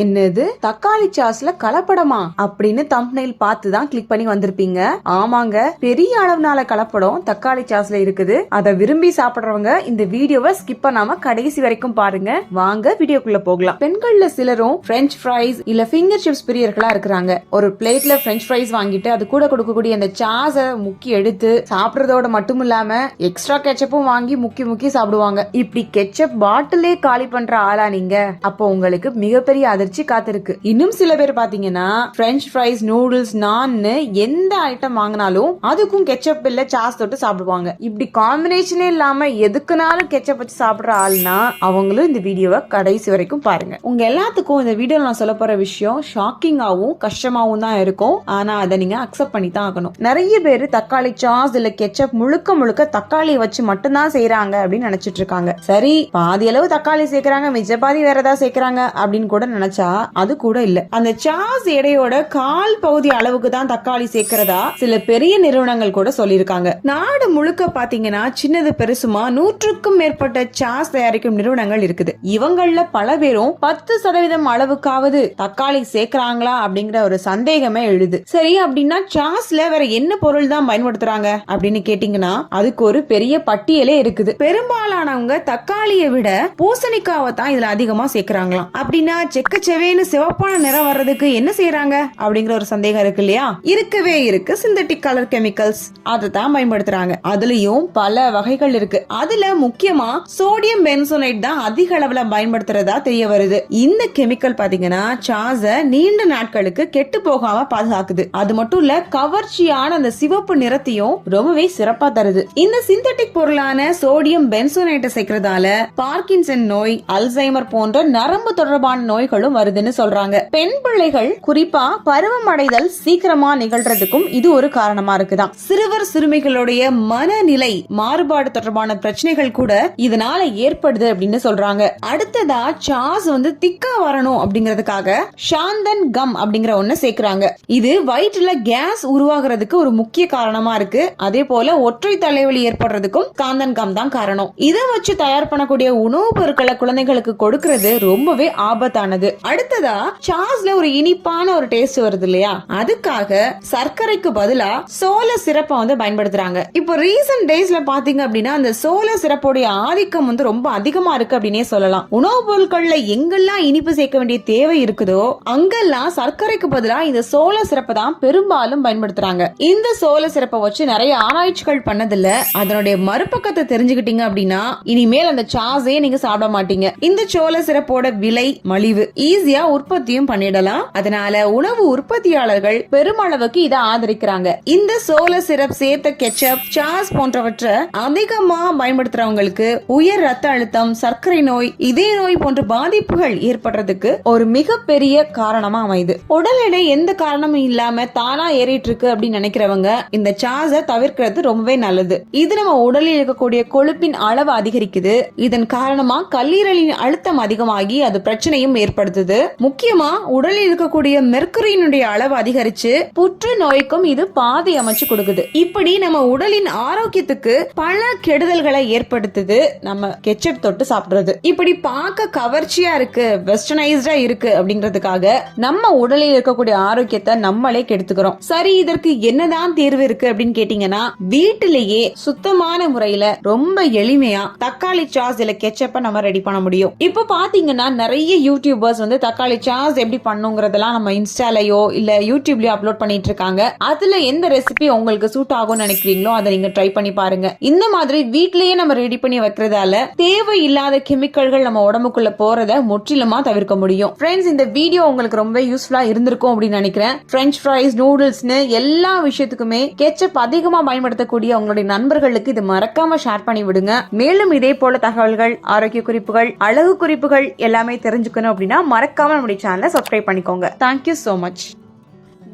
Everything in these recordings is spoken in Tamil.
என்னது தக்காளி சாஸ்ல கலப்படமா அப்படின்னு தம்ப்நெயில் பார்த்து தான் கிளிக் பண்ணி வந்திருப்பீங்க. ஆமாங்க, பெரிய அளவுனால கலப்படம் தக்காளி சாஸ்ல இருக்குது. அதை விரும்பி சாப்பிடுறவங்க இந்த வீடியோவை ஸ்கிப் பண்ணாம கடைசி வரைக்கும் பாருங்க. வாங்க வீடியோக்குள்ள போகலாம். பெண்கள்ல சிலரும் பிரெஞ்ச் ஃப்ரைஸ் இல்ல ஃபிங்கர் சிப்ஸ் பிரியர்களா இருக்கிறாங்க. ஒரு பிளேட்ல பிரெஞ்ச் ஃப்ரைஸ் வாங்கிட்டு அது கூட கொடுக்கக்கூடிய அந்த சாஸை முக்கி எடுத்து சாப்பிடுறதோட மட்டும் இல்லாம எக்ஸ்ட்ரா கெச்சப்பும் வாங்கி முக்கி முக்கி சாப்பிடுவாங்க. இப்படி கெச்சப் பாட்டிலே காலி பண்ற ஆளா நீங்க? அப்போ உங்களுக்கு மிகப்பெரிய அதிர்ச்சி காத்திருக்கு. இன்னும் சில பேர் பாத்தீங்கன்னா பிரெஞ்ச் ஃப்ரைஸ், நூடுல்ஸ், நான்னு எந்த ஐட்டம் வாங்கினாலும் அதுக்கும் கெச்சப் இல்ல சாஸ் தொட்டு சாப்பிடுவாங்க. இப்படி காம்பினேஷனே இல்லாம எதுக்குனாலும் கெச்சப் வச்சு சாப்பிடுற ஆள்னா அவங்களும் இந்த வீடியோவை கடைசி வரைக்கும் பாருங்க. உங்க எல்லாத்துக்கும் இந்த வீடியோல நான் சொல்ல போற விஷயம் ஷாக்கிங்காவும் கஷ்டமாவும் தான் இருக்கும். ஆனா அதை நீங்க அக்செப்ட் பண்ணி தான் ஆகணும். நிறைய பேர் தக்காளி சாஸ் இல்ல கெச்சப் முழுக்க முழுக்க தக்காளியை வச்சு மட்டும்தான் செய்யறாங்க அப்படின்னு நினைச்சிட்டு இருக்காங்க. சரி, பாதி அளவு தக்காளி சேர்க்கறாங்க, மிச்ச பாதி வேற ஏதாவது சேர்க்கறாங்க அப்படின்னு கூட நினைச்சா அது கூட இல்ல. அந்த சாஸ் எடையோட கால் பகுதி அளவுக்கு தான் தக்காளி சேர்க்கிறதா சில பெரிய நிறுவனங்கள் கூட சொல்லியிருக்காங்க. நாடு முழுக்க பாத்தீங்கன்னா சின்னது பெருசுமா 100க்கும் மேற்பட்ட சாஸ் தயாரிக்கும் நிறுவனங்கள் இருக்குது. இவங்கள பல பேரும் 10% அளவுக்காவது தக்காளி சேர்க்கறாங்களா அப்படிங்கிற ஒரு சந்தேகமே எழுது. சரி, அப்படின்னா சாஸ்ல வேற என்ன பொருள் தான் பயன்படுத்துறாங்க அப்படின்னு கேட்டீங்கன்னா அதுக்கு ஒரு பெரிய பட்டியலே இருக்குது. பெரும்பாலானவங்க தக்காளியை விட பூசணிக்காவை தான் இதுல அதிகமா சேர்க்கறாங்களாம். அப்படின்னா செக்கச்செவேன்னு சிவப்பான நிறம் வர்றதுக்கு என்ன செய்யறாங்க அப்படிங்கிற ஒரு சந்தேகம் இருக்கு இல்லையா? இருக்கவே இருக்கு. சிந்தட்டிக் கலர் கெமிக்கல்ஸ் அதை தான் பயன்படுத்துறாங்க. அதுலயும் பல வகைகள் இருக்கு. அதுல முக்கியமா சோடியம் பென்சோனேட் தான் அதிக அளவுல பயன்படுத்துறதா தெரிய வருது. இந்த கெமிக்கல் பாத்தீங்கன்னா சாஸ நீண்ட நாட்களுக்கு கெட்டு போகாம பாதுகாக்குது. அது மட்டும் இல்ல, கவர்ச்சியான அந்த சிவப்பு நிறத்தையும் ரொம்பவே சிறப்பா தருது. இந்த சிந்தட்டிக் பொருளான சோடியம் பென்சோனேட்டை சேர்க்கறதால பார்க்கின்சன் நோய், அல்சைமர் போன்ற நரம்பு தொடர்பான நோய்களும் வருதுன்னு சொல்றாங்க. பெண் பிள்ளைகள் குறிப்பா பருவமடைதல் சீக்கிரமா நிகழ்றதுக்கும் இது ஒரு காரணமா இருக்குதான். சிறுவர் சிறுமிகளுடைய மனநிலை மாறுபாடு தொடர்பான பிரச்சனைகள் கூட இதனால ஏற்படுது அப்படின்னு சொல்றாங்க. அடுத்ததா சாஸ் திக்கா வரணும் அப்படிங்கறதுக்காக சாந்தன் கம் அப்படிங்கிற ஒண்ணு சேர்க்கிறாங்க. இது வயிற்றுல கேஸ் உருவாகிறதுக்கு ஒரு முக்கிய காரணமா இருக்கு. அதே போல ஒற்றை தலைவலி ஏற்படுறதுக்கும் காந்தன் கம் தான் காரணம். இதை வச்சு தயார் பண்ணக்கூடிய உணவுப் பொருட்களை குழந்தைகளுக்கு கொடுக்கறது ரொம்பவே ஆபத்தானது. அடுத்ததா சாஸ்ல ஒரு இனிப்பான ஒரு டேஸ்ட் வருது இல்லையா? அதுக்காக சர்க்கரைக்கு பதிலா சோள சிரப்பை பயன்படுத்துறாங்க. இப்போ ரீசன்ட் டேஸ்ல பாத்தீங்க அப்படின்னா அந்த சோள சிரப்போடைய ஆதிக்கம் ரொம்ப அதிகமா இருக்கு அப்படின்னே சொல்லலாம். உணவுப் பொருட்கள்ல எங்கெல்லாம் இனிப்பு சேர்க்க வேண்டிய தேவை இருக்குதோ அங்கெல்லாம் சர்க்கரைக்கு பதிலா இந்த சோள சிரப்பை தான் பெரும்பாலும் பயன்படுத்துறாங்க. இந்த சோள சிரப்பை வச்சு நிறைய ஆராய்ச்சிகள் பண்ணதில்ல. அதனுடைய மறுபக்கத்தை தெரிஞ்சுக்கிட்டீங்க அப்படின்னா இனிமேல் அந்த சாஸே நீங்க சாப்பிட மாட்டீங்க. இந்த சோள சிரப்போட விலை மலிவு, ஈஸியா உற்பத்தியும் பண்ணிடலாம். அதனால உணவு உற்பத்தியாளர்கள் பெருமளவுக்கு இதை ஆதரிக்கிறாங்க. இந்த சோள சிரப் சேர்த்த கெச்சப், சாஸ் போன்றவற்றை அதிகமா பயன்படுத்துறவங்களுக்கு உயர் ரத்த அழுத்தம், சர்க்கரை நோய், இதய நோய் போன்ற பாதிப்புகள் ஏற்படுறதுக்கு ஒரு மிகப்பெரிய காரணமா அமைது. உடல் எடை எந்த காரணமும் இல்லாம தானா ஏறிட்டு இருக்கு அப்படின்னு நினைக்கிறவங்க இந்த சாஸை தவிர்க்கிறது ரொம்பவே நல்லது. இது நம்ம உடலில் இருக்கக்கூடிய கொழுப்பின் அளவு அதிகரிக்குது. இதன் காரணமா கல்லீரலின் அழுத்தம் அதிகமாகி அது பிரச்சனையும் ஏற்படுத்துது. முக்கியமா உடலில் இருக்கக்கூடிய மெர்க்குரியினுடைய அளவு அதிகரிச்சு புற்று நோய்க்கும் இது பாதை அமைச்சு கொடுக்குது. இப்படி நம்ம உடலின் ஆரோக்கியத்துக்கு பல கெடுதல்களை ஏற்படுத்துது நம்ம கெச்சப் தொட்டு சாப்பிடுறது. இப்படி பார்க்க கவர்ச்சியா இருக்கு, வெஸ்டர்னைஸ்டா இருக்கு அப்படிங்கிறதுக்காக நம்ம உடலில் இருக்கக்கூடிய ஆரோக்கியத்தை நம்மளே கெடுத்துக்கிறோம். சரி, இதற்கு என்னதான் தீர்வு இருக்கு அப்படின்னு கேட்டீங்கன்னா வீட்டிலேயே சுத்தமான முறையில ரொம்ப எளிமையா தக்காளி சாஸ் இல்ல கெச்சப்ப நம்ம ரெடி பண்ண முடியும். இப்ப பாத்தீங்கன்னா நிறைய யூடியூபர்ஸ் தக்காளி சாஸ் எப்படி பண்ணுங்கிறதெல்லாம் நம்ம இன்ஸ்டாலயோ இல்ல யூடியூப்லயோ அப்லோட் பண்ணிட்டு இருக்காங்க. அதுல எந்த ரெசிபி உங்களுக்கு சூட் ஆகும்னு நினைக்கிறீங்களோ அதை நீங்க ட்ரை பண்ணி பாருங்க. இந்த மாதிரி வீட்லயே நம்ம ரெடி பண்ணி வைக்கிறதால தேவையில்லாத கெமிக்கல்கள் நம்ம உடம்புக்குள்ள போறத முற்றிலுமா தவிர்க்க முடியும். ஃப்ரெண்ட்ஸ், இந்த வீடியோ உங்களுக்கு ரொம்ப யூஸ்ஃபுல்லா இருந்திருக்கும் அப்படின்னு நினைக்கிறேன். பிரெஞ்ச் ஃப்ரைஸ், நூடுல்ஸ்னு எல்லா விஷயத்துக்குமே கெச்சப் அதிகமா பயன்படுத்தக்கூடிய உங்களுடைய நண்பர்களுக்கு இது மறக்காம ஷேர் பண்ணி விடுங்க. மேலும் இதே போல தகவல்கள், ஆரோக்கிய குறிப்புகள், அழகு குறிப்புகள் எல்லாமே தெரிஞ்சுக்கணும் அப்படின்னா மறக்காம நம்முடைய சேனலை சப்ஸ்கிரைப் பண்ணிக்கோங்க. Thank you so much.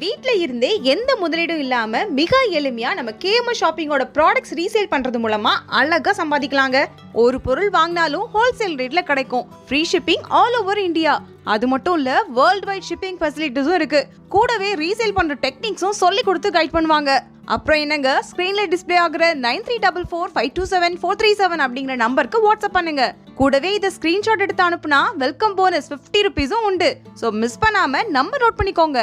வீட்ல இருந்தே எந்த முதலீடும் இல்லாம மிக எளிமையா நம்ம கேஎம்எஸ் ஷாப்பிங்கோட ப்ராடக்ட்ஸ் ரீசேல் பண்றது மூலமா அழகா சம்பாதிக்கலாங்க. ஒரு பொருள் வாங்கினாலும் ஹோல்சேல் ரேட்ல கிடைக்கும். Free shipping all over India. அது மட்டும் இல்ல, வேர்ல்ட் வைட் ஷிப்பிங் ஃபெசிலிட்டிஸும் இருக்கு. கூடவே ரீசேல் பண்ற டெக்னிக்ஸும் சொல்லி கொடுத்து கைட் பண்ணுவாங்க. அப்புறம் என்னங்க, ஸ்கிரீன்ல டிஸ்ப்ளே ஆகுற 9344527437 அப்படிங்கிற நம்பருக்கு வாட்ஸ்அப் பண்ணுங்க. கூடவே இதை ஸ்கிரீன்ஷாட் எடுத்து அனுப்புனா வெல்கம் போனஸ் 50 ருபீஸும் உண்டு. ஸோ மிஸ் பண்ணாம நம்பர் நோட் பண்ணிக்கோங்க.